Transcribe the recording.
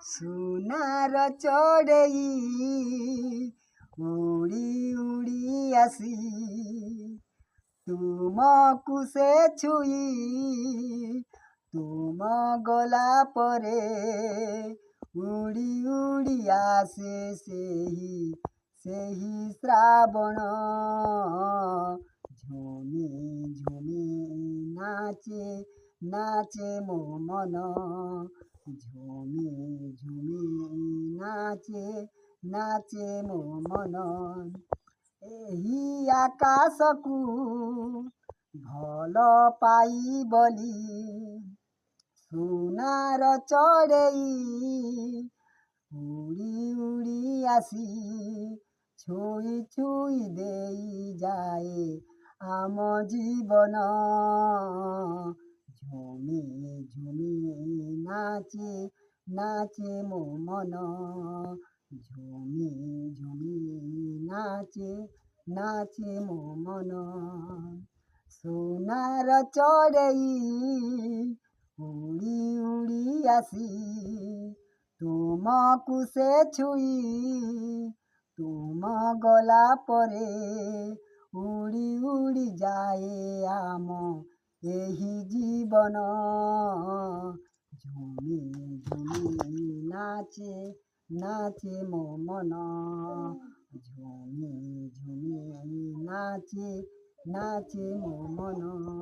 ସୁନାର ଚଢ଼େଇ ଉଡ଼ି ଉଡ଼ି ଆସି ତୁମକୁ ସେ ଛୁଇ ତୁମ ଗଲା ପରେ ଉଡ଼ି ଉଡ଼ି ଆସେ ସେହି ଶ୍ରାବଣ ଝୁମି ଝୁମି ନାଚେ ନାଚେ ମୋ ମନ ଝୁମି ଝୁମି ନାଚେ ନାଚେ ମୋ ମନ ଏହି ଆକାଶକୁ ଭଲ ପାଇ ବୋଲି ସୁନାର ଚଢ଼େଇ ଉଡ଼ି ଉଡ଼ି ଆସି ଛୁଇ ଛୁଇ ଦେଇଯାଏ ଆମ ଜୀବନ ଝୁମି ଝୁମି ନାଚେ ନାଚେ ମୋ ମନ ଝୁମି ଝୁମି ନାଚେ ନାଚେ ମୋ ମନ ସୁନାର ଚଢ଼େଇ ଉଡ଼ି ଉଡ଼ି ଆସି ତୁମକୁ ସେ ଛୁଇ ତୁମ ଗଲା ପରେ ଉଡ଼ି ଉଡ଼ି ଯାଏ ଆମ ଏହି ଜୀବନ ଝୁମି ଝୁମି ନାଚେ ନାଚେ ମୋ ମନ ଝୁମି ଝୁମି ନାଚେ ନାଚେ ମୋ ମନ।